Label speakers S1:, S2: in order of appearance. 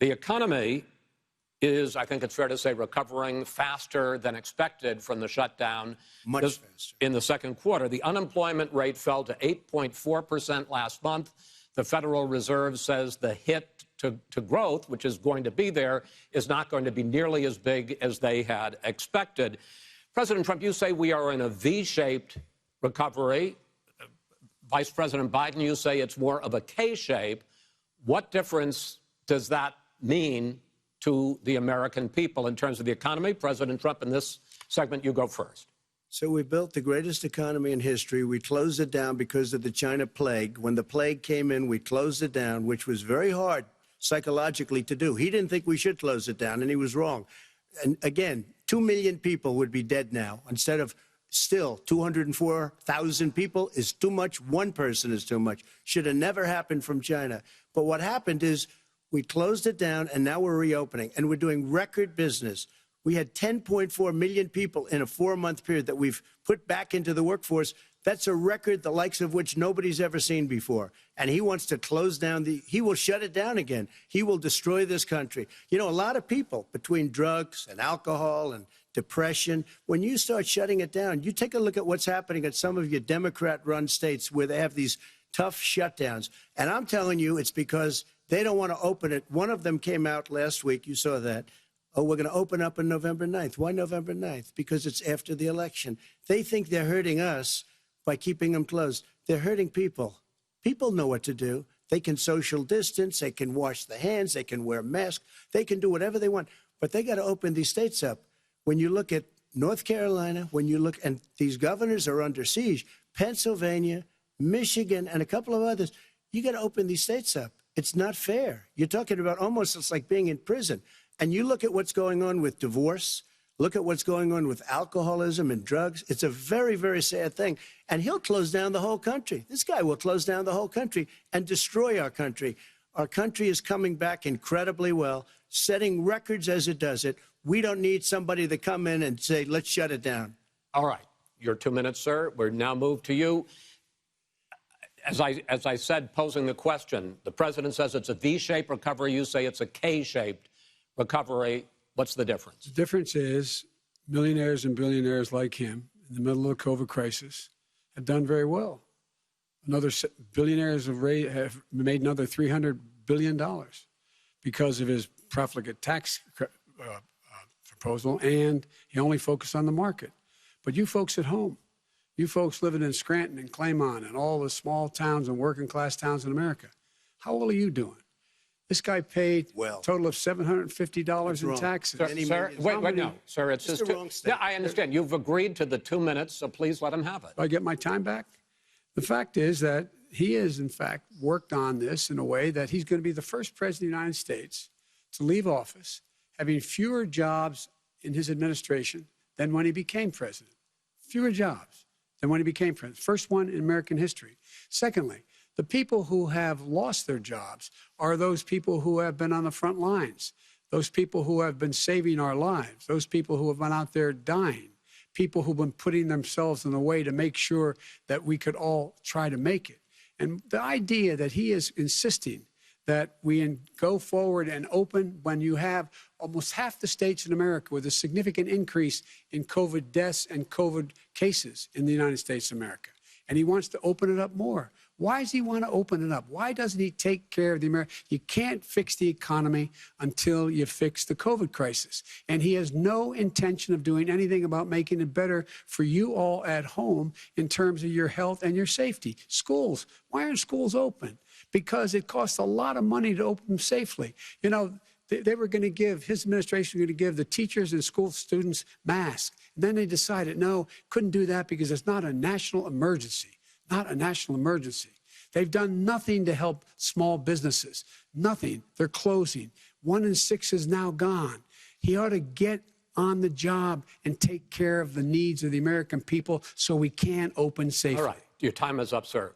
S1: The economy is, I think it's fair to say, recovering faster than expected from the shutdown.
S2: Much faster.
S1: In the second quarter, the unemployment rate fell to 8.4% last month. The Federal Reserve says the hit to growth, which is going to be there, is not going to be nearly as big as they had expected. President Trump, you say we are in a V-shaped recovery. Vice President Biden, you say it's more of a K-shape. What difference does that mean to the American people in terms of the economy? President Trump, in this segment, you go first.
S2: So we built the greatest economy in history. We closed it down because of the China plague. When the plague came in, we closed it down, which was very hard psychologically to do. He didn't think we should close it down, and he was wrong. And again, 2 million people would be dead now instead of still 204,000 people is too much. One person is too much. Should have never happened from China. But what happened is we closed it down, and now we're reopening, and we're doing record business. We had 10.4 million people in a 4-month period that we've put back into the workforce. That's a record the likes of which nobody's ever seen before. And he wants to close down he will shut it down again. He will destroy this country. You know, a lot of people, between drugs and alcohol and depression, when you start shutting it down, you take a look at what's happening at some of your Democrat-run states where they have these tough shutdowns. And I'm telling you, it's because they don't want to open it. One of them came out last week. You saw that. Oh, we're going to open up on November 9th. Why November 9th? Because it's after the election. They think they're hurting us by keeping them closed. They're hurting people. People know what to do. They can social distance. They can wash their hands. They can wear masks. They can do whatever they want. But they got to open these states up. When you look at North Carolina, when you look, and these governors are under siege, Pennsylvania, Michigan, and a couple of others, you got to open these states up. It's not fair. You're talking about almost it's like being in prison. And you look at what's going on with divorce, look at what's going on with alcoholism and drugs. It's a very, very sad thing. And he'll close down the whole country. This guy will close down the whole country and destroy our country. Our country is coming back incredibly well, setting records as it does it. We don't need somebody to come in and say, let's shut it down.
S1: All right. Your 2 minutes, sir. We're now moved to you. As I said, posing the question, the president says it's a V-shaped recovery. You say it's a K-shaped recovery. What's the difference?
S3: The difference is millionaires and billionaires like him in the middle of the COVID crisis have done very well. Billionaires have made another $300 billion because of his profligate tax proposal, and he only focused on the market. But you folks at home, you folks living in Scranton and Claymont and all the small towns and working class towns in America, how well are you doing? This guy paid a total of $750 in taxes.
S1: Sir, wait, no. Sir, it's just yeah, I understand. You've agreed to the 2 minutes, so please let him have it.
S3: Do I get my time back? The fact is that he has, in fact, worked on this in a way that he's going to be the first president of the United States to leave office having fewer jobs in his administration than when he became president. Fewer jobs than when he became president. First one in American history. Secondly, the people who have lost their jobs are those people who have been on the front lines, those people who have been saving our lives, those people who have been out there dying, people who've been putting themselves in the way to make sure that we could all try to make it. And the idea that he is insisting that we go forward and open when you have almost half the states in America with a significant increase in COVID deaths and COVID cases in the United States of America. And he wants to open it up more. Why does he want to open it up? Why doesn't he take care of the American? You can't fix the economy until you fix the COVID crisis. And he has no intention of doing anything about making it better for you all at home in terms of your health and your safety. Schools, why aren't schools open? Because it costs a lot of money to open them safely. You know, they were going to give, his administration was going to give the teachers and school students masks. And then they decided, no, couldn't do that because it's not a national emergency. Not a national emergency. They've done nothing to help small businesses. Nothing. They're closing. 1 in 6 is now gone. He ought to get on the job and take care of the needs of the American people so we can open safely.
S1: All right. Your time is up, sir.